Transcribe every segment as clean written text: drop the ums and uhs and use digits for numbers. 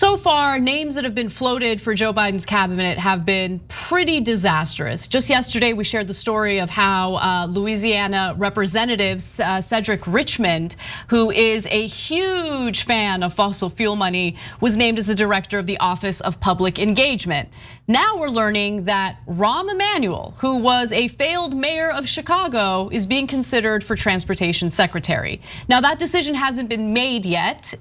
So far, names that have been floated for Joe Biden's cabinet have been pretty disastrous. Just yesterday, we shared the story of how Louisiana Representative Cedric Richmond, who is a huge fan of fossil fuel money, was named as the director of the Office of Public Engagement. Now we're learning that Rahm Emanuel, who was a failed mayor of Chicago, is being considered for transportation secretary. Now that decision hasn't been made yet.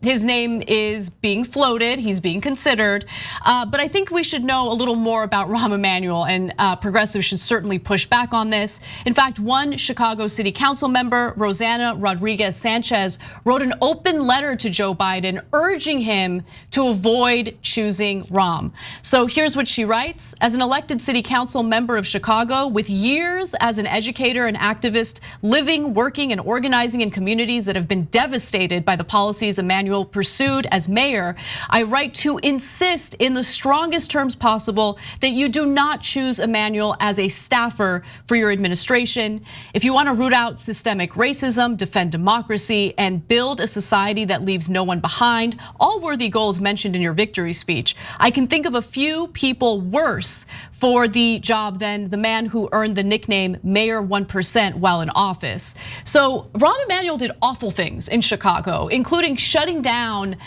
His name is being floated, he's being considered. But I think we should know a little more about Rahm Emanuel, and progressives should certainly push back on this. In fact, one Chicago City Council member, Rossana Rodriguez-Sanchez, wrote an open letter to Joe Biden urging him to avoid choosing Rahm. So here's what she writes: as an elected city council member of Chicago with years as an educator and activist, living, working, and organizing in communities that have been devastated by the policies Emanuel pursued as mayor, I write to insist in the strongest terms possible that you do not choose Emanuel as a staffer for your administration. If you want to root out systemic racism, defend democracy, and build a society that leaves no one behind, all worthy goals mentioned in your victory speech, I can think of a few people worse for the job than the man who earned the nickname Mayor 1% while in office. So Rahm Emanuel did awful things in Chicago, including shutting down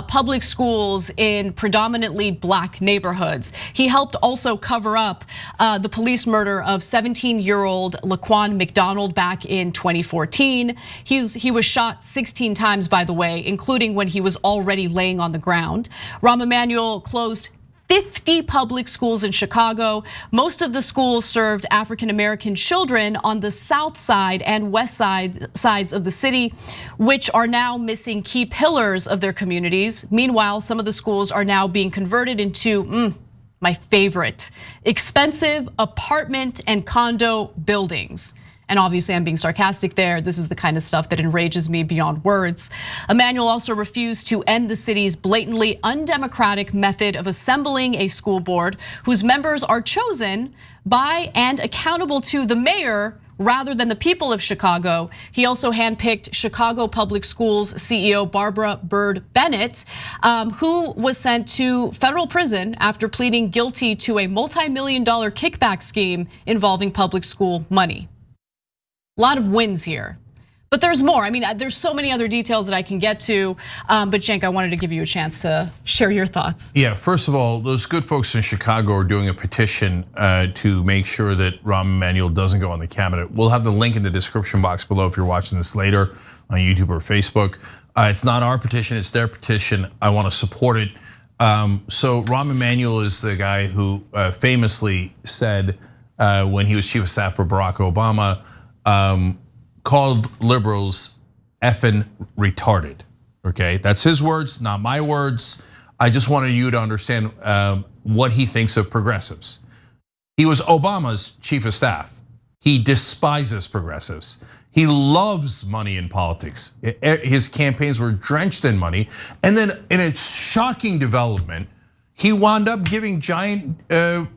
public schools in predominantly black neighborhoods. He helped also cover up the police murder of 17-year-old Laquan McDonald back in 2014. He was shot 16 times, by the way, including when he was already laying on the ground. Rahm Emanuel closed 50 public schools in Chicago. Most of the schools served African-American children on the south side and west sides of the city, which are now missing key pillars of their communities. Meanwhile, some of the schools are now being converted into, my favorite, expensive apartment and condo buildings. And obviously I'm being sarcastic there. This is the kind of stuff that enrages me beyond words. Emanuel also refused to end the city's blatantly undemocratic method of assembling a school board whose members are chosen by and accountable to the mayor rather than the people of Chicago. He also handpicked Chicago Public Schools CEO Barbara Byrd Bennett, who was sent to federal prison after pleading guilty to a multi-million-dollar kickback scheme involving public school money. A lot of wins here, but there's more. I mean, there's so many other details that I can get to, but Cenk, I wanted to give you a chance to share your thoughts. Yeah, first of all, those good folks in Chicago are doing a petition to make sure that Rahm Emanuel doesn't go on the cabinet. We'll have the link in the description box below if you're watching this later on YouTube or Facebook. It's not our petition, it's their petition. I want to support it. So Rahm Emanuel is the guy who famously said when he was chief of staff for Barack Obama, called liberals effing retarded, okay? That's his words, not my words. I just wanted you to understand what he thinks of progressives. He was Obama's chief of staff. He despises progressives. He loves money in politics. His campaigns were drenched in money. And then in a shocking development, he wound up giving giant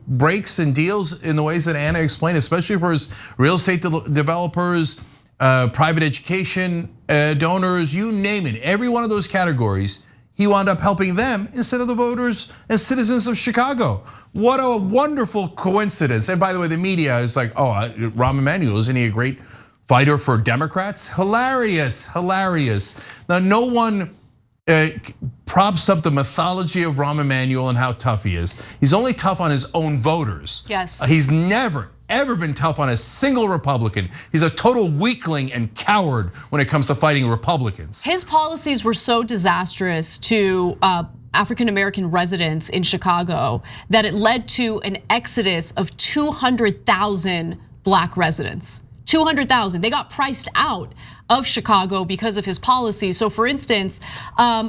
breaks and deals in the ways that Anna explained, especially for his real estate developers, private education donors, you name it. Every one of those categories, he wound up helping them instead of the voters and citizens of Chicago. What a wonderful coincidence. And by the way, the media is like, oh, Rahm Emanuel, isn't he a great fighter for Democrats? Hilarious, hilarious. Now, no one props up the mythology of Rahm Emanuel and how tough he is. He's only tough on his own voters. Yes. He's never, ever been tough on a single Republican. He's a total weakling and coward when it comes to fighting Republicans. His policies were so disastrous to African-American residents in Chicago that it led to an exodus of 200,000 black residents. 200,000, they got priced out of Chicago because of his policies. So for instance,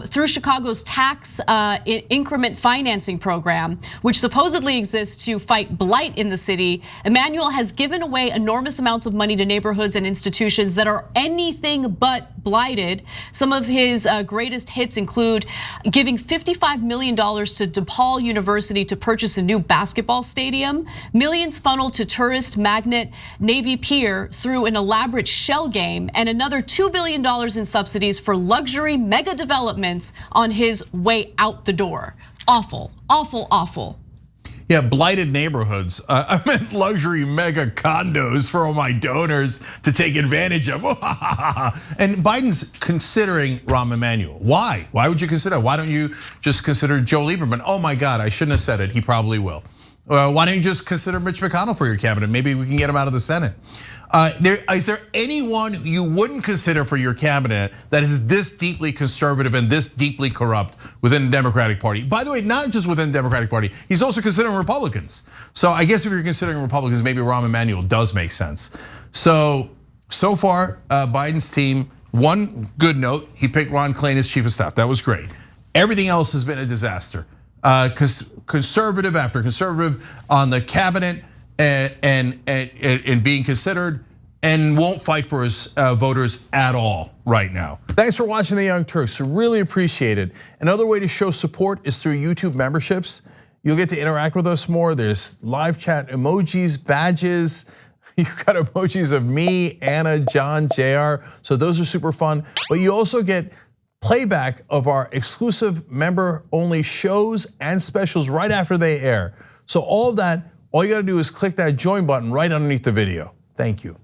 through Chicago's tax increment financing program, which supposedly exists to fight blight in the city, Emanuel has given away enormous amounts of money to neighborhoods and institutions that are anything but blighted. Some of his greatest hits include giving $55 million to DePaul University to purchase a new basketball stadium, millions funneled to tourist magnet Navy Pier through an elaborate shell game, and another another $2 billion in subsidies for luxury mega developments on his way out the door. Awful, awful, awful. Yeah, blighted neighborhoods. I meant luxury mega condos for all my donors to take advantage of. And Biden's considering Rahm Emanuel. Why? Why would you consider? Why don't you just consider Joe Lieberman? Oh my God, I shouldn't have said it. He probably will. Why don't you just consider Mitch McConnell for your cabinet? Maybe we can get him out of the Senate. Is there anyone you wouldn't consider for your cabinet that is this deeply conservative and this deeply corrupt within the Democratic Party? By the way, not just within the Democratic Party, he's also considering Republicans. So I guess if you're considering Republicans, maybe Rahm Emanuel does make sense. So far, Biden's team, one good note, he picked Ron Klain as chief of staff. That was great. Everything else has been a disaster. Conservative after conservative on the cabinet, and being considered, and won't fight for his voters at all right now. Thanks for watching The Young Turks, really appreciate it. Another way to show support is through YouTube memberships. You'll get to interact with us more. There's live chat emojis, badges. You've got emojis of me, Anna, John, JR. So those are super fun. But you also get playback of our exclusive member-only shows and specials right after they air. So all of that, all you gotta do is click that join button right underneath the video. Thank you.